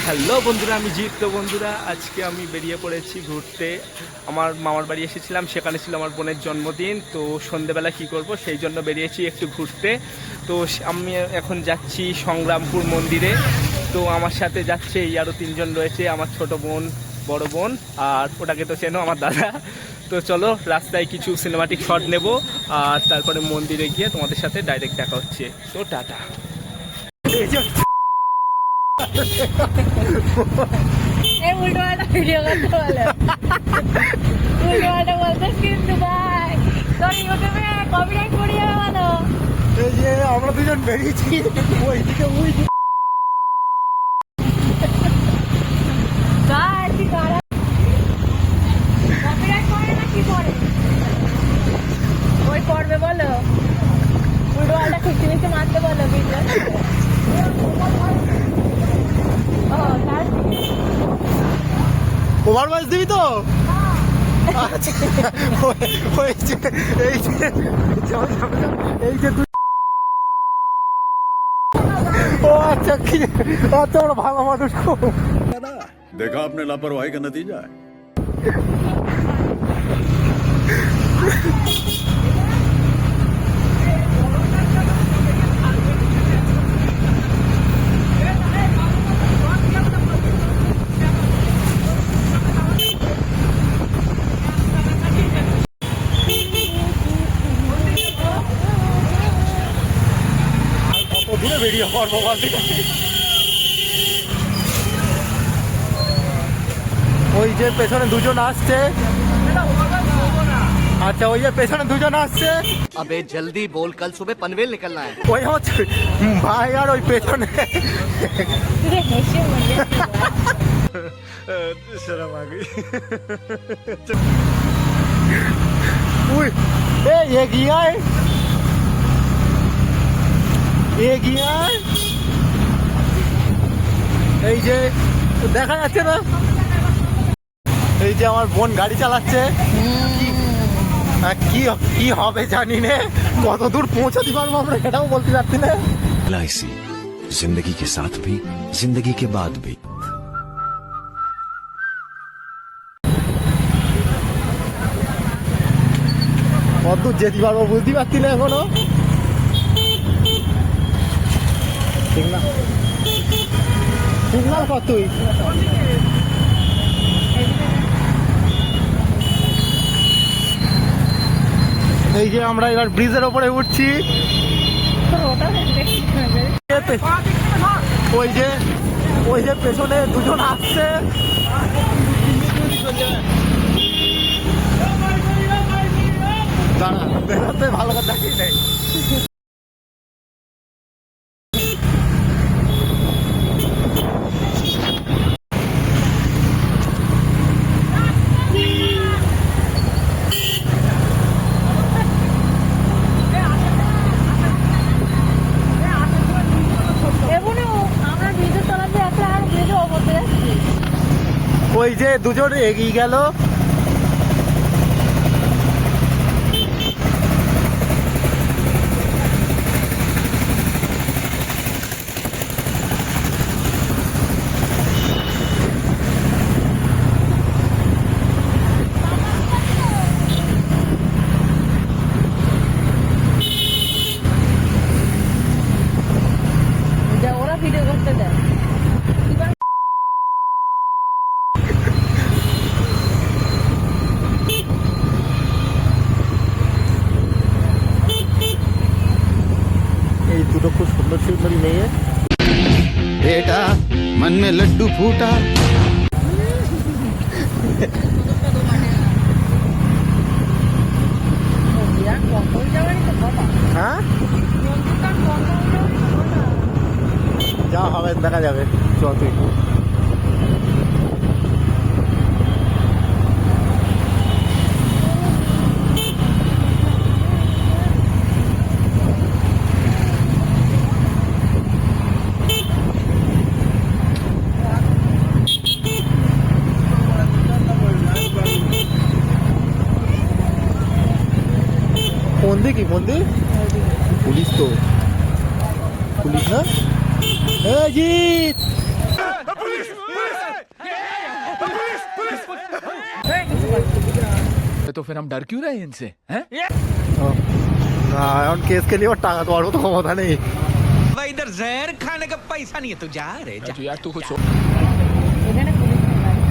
Hello বন্ধুরা, আমি জিৎ। তো বন্ধুরা, আজকে আমি বেরিয়ে পড়েছি ঘুরতে। আমার মামার বাড়ি এসেছিলাম, সেখানে ছিল আমার বোনের জন্মদিন। তো সন্ধেবেলা কি করব, সেই জন্য বেরিয়েছি একটু ঘুরতে। তো আমি এখন যাচ্ছি সংগ্রামপুর মন্দিরে। তো আমার সাথে যাচ্ছে এই আরও তিনজন রয়েছে, আমার ছোট বোন, বড় বোন, আর ওটাকে তো চেনো, আমার দাদা। তো চলো, রাস্তায় কিছু সিনেমাটিক শট নেব, আর তারপরে মন্দিরে গিয়ে তোমাদের সাথে ডাইরেক্ট দেখা হচ্ছে। তো টাটা। উল্টো পাল্টা ভিডিও করতে বলে, উল্টো পাল্টা বলতে কিন্তু ভাই তোর ইউটিউবে কপিরাইট পড়ে যাবে। বলো এই যে আমরা দুজন বেরিয়েছি ওইদিকে ভাই তুই কারা কপিরাইট পড়ে না কি পড়ে? ওই পড়বে বলো, উল্টো পাল্টা খুঁজতে মিশতে মারতে বলো ভিডিও। ওভার ভয়েস দিবি তো? আচ্ছা, এই যে তুই, ও আচ্ছা, কি আচ্ছা, ওরা ভালো মানুষ খুব। देखा आपने लापरवाही का नतीजा है। দূরে বেরিয়ে পড়বো বলতে, ওই যে পেছনে দুজন আসছে। আচ্ছা, ওই যে পেছনে দুজন আসছে। अबे जल्दी बोल, कल सुबह पनवेल निकलना है। ওই হচ্ছে ভাই, আর ওই পেছনে হেসে মজা शर्म आ गई। उई, ए ये गया है, ये गया है। এই যে দেখা যাচ্ছে না, এই যে আমার বোন গাড়ি চালাচ্ছে। কি কি হবে জানি না, কত দূর পৌঁছাতে পারবো আমরা সেটাও বলতে পারছি না। LIC, जिंदगी के साथ भी, जिंदगी के बाद भी। কত দূর যেতে পারবো বুঝতে পারছি না এখনো। সিগনাল কত? তুই এই যে আমরা এবার ব্রিজের ওপরে উঠছি। ওই যে ওই যে পেছনে দুজন আসছে। দাঁড়া, বেরোতে ভালো কথা কি নেই। ওই যে দুজন এগিয়ে গেল। ওরা ভিডিও করতে দেয়। এই দুটো খুব সুন্দর সুন্দরী মেয়ে। बेटा मन में लड्डू फूटा। হ্যাঁ, যা হবে দেখা যাবে। চ তুই। মন্দির কি মন্দির? পুলিশ তো, পুলিশ না? জিৎ तो फिर हम डर क्यों रहे हैं इनसे हैं? না এখন কেস খেলি ওর টাকা দেওয়ার মতো ক্ষমতা নেই। इधर जहर खाने का पैसा नहीं है तो जा रे जा यार तू कुछ এখানে পুলিশের গাড়ি,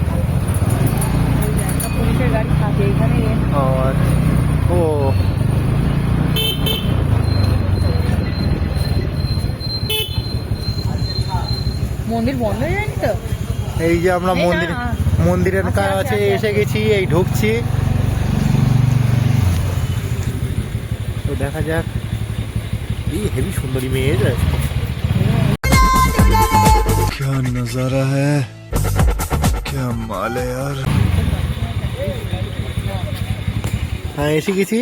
ওই যে একটা পুলিশের গাড়ি থাকে এখানে। আর ও মন্দির বন্ধ হয়ে যায়নি তো? এই যে আমরা এই না, মন্দিরের কাছে এসে গেছি, এই ঢুকছি। তো দেখা যাক, এই হেভি সুন্দরী মেয়ে যায়। क्या नजारा है, क्या माल है यार। হ্যাঁ এসে গেছি।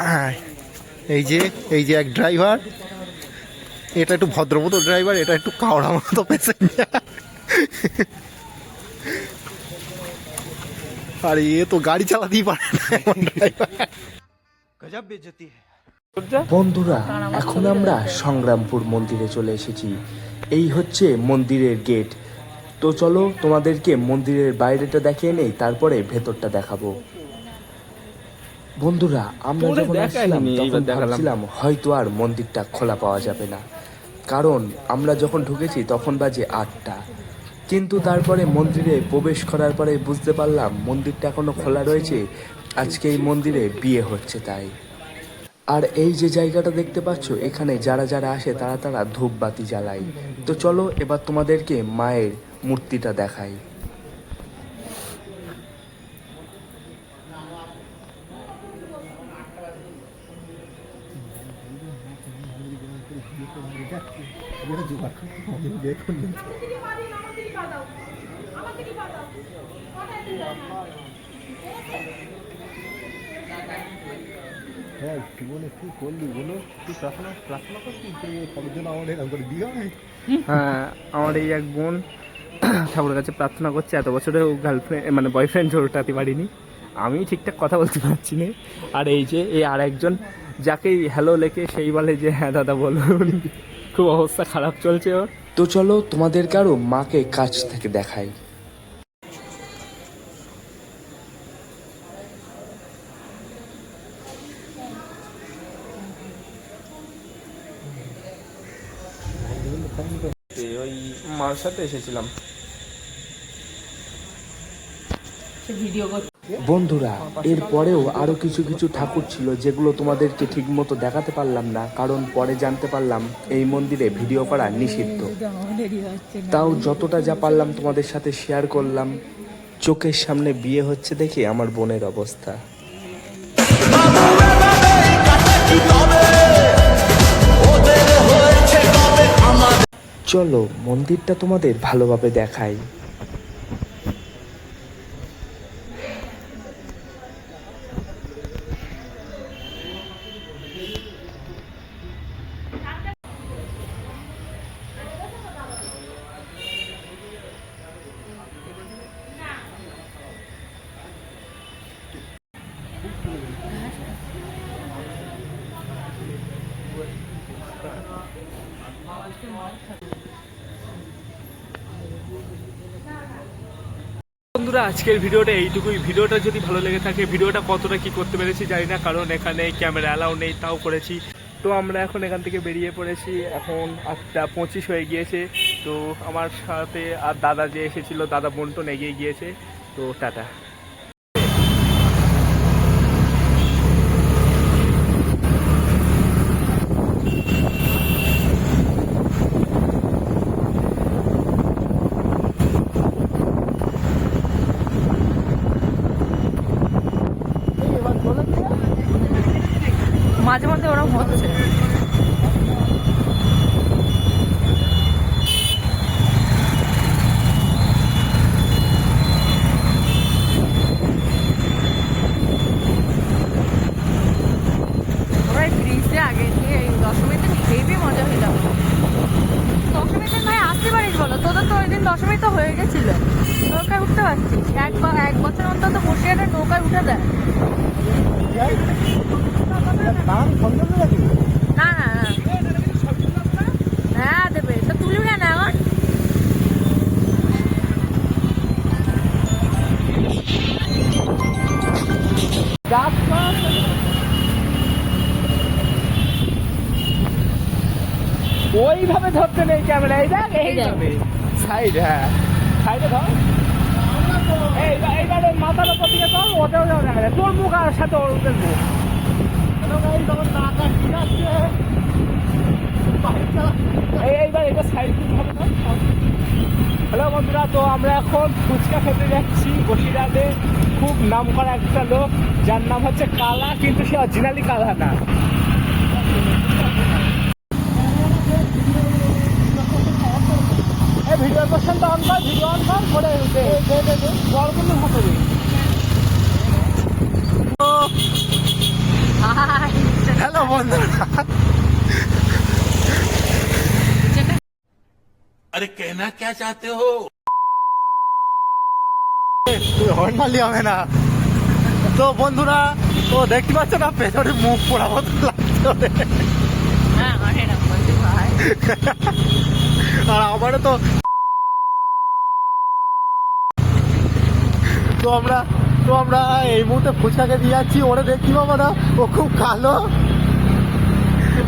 হ্যাঁ, এই যে এক ড্রাইভার, এটা একটু ভদ্রমতো ড্রাইভার, এটা একটু কাওড়া মতো প্যাসেঞ্জার। আর এ তো গাড়ি চালাতেই পারে না এমন ড্রাইভার। বন্ধুরা, এখন আমরা সংগ্রামপুর মন্দিরে চলে এসেছি। এই হচ্ছে মন্দিরের গেট। তো চলো তোমাদেরকে মন্দিরের বাইরেটা দেখিয়ে নেই, তারপরে ভেতরটা দেখাবো। বন্ধুরা, আমরা যখন আসলাম তখন ভাবছিলাম হয়তো আর মন্দিরটা খোলা পাওয়া যাবে না, কারণ আমরা যখন ঢুকেছি তখন বাজে 8টা। কিন্তু তারপরে মন্দিরে প্রবেশ করার পরে বুঝতে পারলাম মন্দিরটা এখনো খোলা রয়েছে। আজকে এই মন্দিরে বিয়ে হচ্ছে তাই। আর এই যে জায়গাটা দেখতে পাচ্ছ, এখানে যারা যারা আসে তারা ধূপবাতি জ্বালায়। তো চলো এবার তোমাদেরকে মায়ের মূর্তিটা দেখাই। হ্যাঁ, আমার এই এক বোন ঠাকুরের কাছে প্রার্থনা করছে, এত বছরেও গার্লফ্রেন্ড মানে বয়ফ্রেন্ড জোটাতে পারিনি। আমি ঠিকঠাক কথা বলতে পারছি না। আর এই যে এই আর একজন, যাকে হ্যালো লেখে সেই বলে যে হ্যাঁ দাদা বলুন। খুব অবস্থা খারাপ চলছে ওর। তো চলো তোমাদেরকে আরো মাকে কাছ থেকে দেখাই। ওই মার সাথে এসেছিলাম। বন্ধুরা, এরপরেও আরো কিছু কিছু ঠাকুর ছিল যেগুলো তোমাদেরকে ঠিক মতো দেখাতে পারলাম না, কারণ পরে জানতে পারলাম এই মন্দিরে ভিডিও করা নিষিদ্ধ। তাও যতটা যা পারলাম তোমাদের সাথে শেয়ার করলাম। চোখের সামনে বিয়ে হচ্ছে দেখে আমার বোনের অবস্থা। চলো মন্দিরটা তোমাদের ভালোভাবে দেখাই। বন্ধুরা, আজকের ভিডিওটা এইটুকুই। ভিডিওটা যদি ভালো লেগে থাকে, ভিডিওটা কতটা কি করতে পেরেছি জানি না, কারণ এখানে ক্যামেরা অ্যালাউ নেই, তাও করেছি। তো আমরা এখন এখান থেকে বেরিয়ে পড়েছি। এখন 8:25 হয়ে গিয়েছে। তো আমার সাথে আর দাদা যে এসেছিল, দাদা বন্টন এগিয়ে গিয়েছে। তো টাটা। মাঝে মধ্যে ওরকম হচ্ছে। ওরা ব্রিজে আগে গিয়ে এই দশমীতে হেভি মজা হয়ে যাবে। দশমীতে ভাই আসতে পারিস বলো? তোদের তো ওই দিন দশমী তো হয়ে গেছিল, নৌকায় উঠতে পারছিস? এক বছর অন্তত বসে একটা নৌকায় উঠে দেয়। না না না, হ্যাঁ দেবে তো, তুলবি কেন এখন? ওইভাবে ধরতে নেই ক্যামেরা, এই দেখ এইভাবে সাইড, হ্যাঁ সাইডে ধর। এইবারে মাথার উপর দিকে চল, ওটাও যাও দেখা যায় তোর মুখ আর সাথে ওদের মুখ। এইবার এটা সাইড হবে না। হ্যালো বন্ধুরা, তো আমরা এখন ফুচকা খেতে যাচ্ছি বসিরহাটে। খুব নাম করা একটা লোক, যার নাম হচ্ছে কালা, কিন্তু সে অরিজিনালি কালা না। ভিডিও কোশ্চেনটা অন কর, ভিডিও অন কর, করে বড়গুলো হবে। হ্যালো বন্ধুরা, अरे कहना क्या चाहते हो? তুই হর্ন মারলি হবে না। তো বন্ধুরা, তো দেখতে পাচ্ছ না পেছনে মুখ পোড়া মতো লাগছে ওদের। হ্যাঁ মানে না বলতে ভাই, আর আমারও তো তো আমরা এই মুহূর্তে ফুচকাকে দিয়ে যাচ্ছি। ওরা দেখতে পাবো না, ও খুব কালো।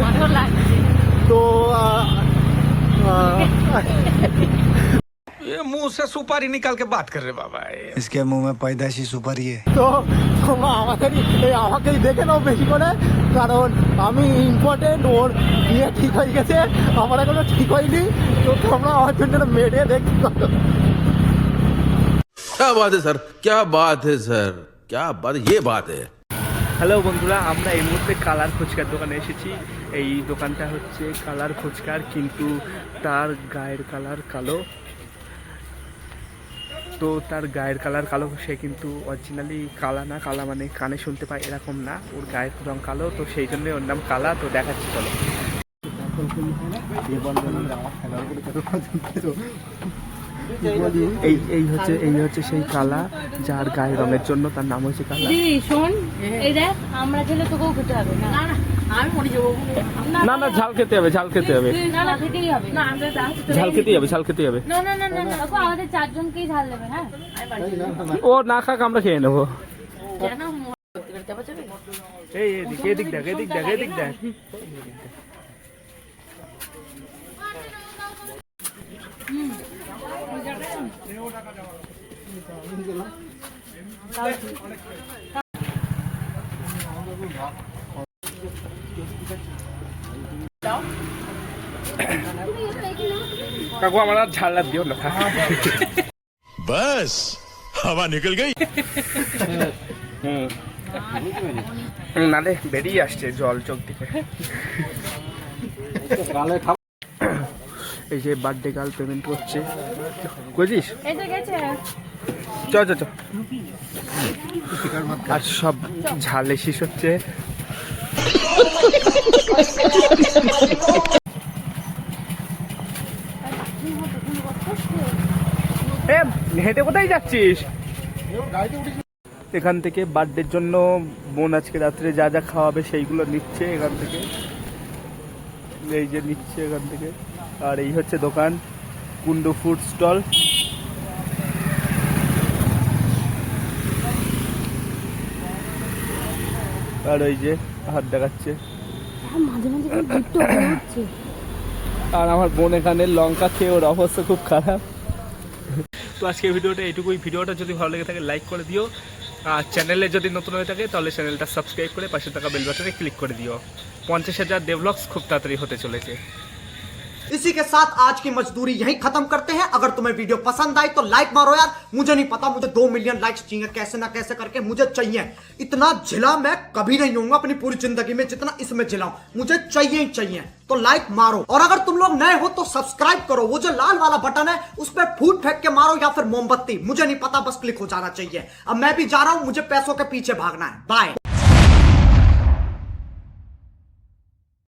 ভালো লাগছে। তো ये मुंह से सुपारी निकाल के बात कर रहे बाबा। इसके मुंह में पैदाइशी सुपारी है। তো তোমরা আমাকেই দেখে নাও বেশি করে, কারণ আমি ইম্পর্টেন্ট। ওর বিয়ে ঠিক হয়ে গেছে, আমার এখনো ঠিক হয়নি। তো তোমরা আমার জন্য মেরে দেখতে পারো। क्या बात है सर, क्या बात है सर, क्या बात, ये बात है। হ্যালো বন্ধুরা, আমরা এই মুহূর্তে কালার ফুচকার দোকানে এসেছি। এই দোকানটা হচ্ছে কালার ফুচকার, কিন্তু তার গায়ের কালার কালো। তো তার গায়ের কালার কালো, সে কিন্তু অরিজিনালি কালা না। কালা মানে কানে শুনতে পায় এরকম না, ওর গায়ের রং কালো, তো সেই জন্যই ওর নাম কালা। তো দেখাচ্ছি চলো। এই হচ্ছে সেই কালা, যার গায়ের রঙের জন্য তার নাম হচ্ছে কালা। দিদি শোন, এই দেখ আমরা খেলে তোকেও খেতে হবে না। না আমি মরে যাবো। না না, ঝাল খেতে হবে, ঝাল খেতে হবে, না খেতেই হবে। না আমরা ঝাল খেতেই হবে, ঝাল খেতেই হবে। না না না না না, আমাদের চারজনকেই ঝাল দেবে। হ্যাঁ ও না খাক, আমরা খেয়ে নেবো। কেন এই এদিক দেখ, এদিক দেখ, এদিক দেখ। কাকু আমার আর ঝাল লাগ দিও না। बस हवा निकल गई। নালে বেরিয়ে আসছে জল চোখ থেকে। এই যে বার্থডে গার্ল পেমেন্ট করছে, বুঝিস? এসে গেছে। চ চ চ। আর সব ঝালে শেষ হচ্ছে। হেঁটে কোথায় যাচ্ছিস? এখান থেকে বার্থডের জন্য বোন আজকে রাত্রে যা যা খাওয়াবে সেইগুলো নিচ্ছে এখান থেকে। এই যে নিচ্ছে এখান থেকে। আর এই হচ্ছে দোকান, কুন্ডু ফুড স্টল। আর ওই যে হাত দেখাচ্ছে। আর আমার বোন এখানে লঙ্কা খেয়ে ওর অবস্থা খুব খারাপ। তো আজকে ভিডিওটা এইটুকুই। ভিডিওটা যদি ভালো লেগে থাকে লাইক করে দিও, আর চ্যানেলে যদি নতুন হয়ে থাকে তাহলে চ্যানেলটা সাবস্ক্রাইব করে পাশে থাকা বেল বাটনে ক্লিক করে দিও। 50,000 ডেভলপস খুব তাড়াতাড়ি হতে চলেছে। इसी के साथ आज की मजदूरी यहीं खत्म करते हैं। अगर तुम्हें वीडियो पसंद आई तो लाइक मारो यार। मुझे नहीं पता, मुझे 2 मिलियन लाइक्स चाहिए, कैसे ना कैसे करके मुझे चाहिए। इतना झिला मैं कभी नहीं होऊंगा अपनी पूरी जिंदगी में जितना इसमें झिलाऊं, मुझे चाहिए ही चाहिए। तो लाइक मारो, और अगर तुम लोग नए हो तो सब्सक्राइब करो। वो जो लाल वाला बटन है उस पर फूट फेंक के मारो या फिर मोमबत्ती, मुझे नहीं पता, बस क्लिक हो जाना चाहिए। अब मैं भी जा रहा हूं, मुझे पैसों के पीछे भागना है। बाय।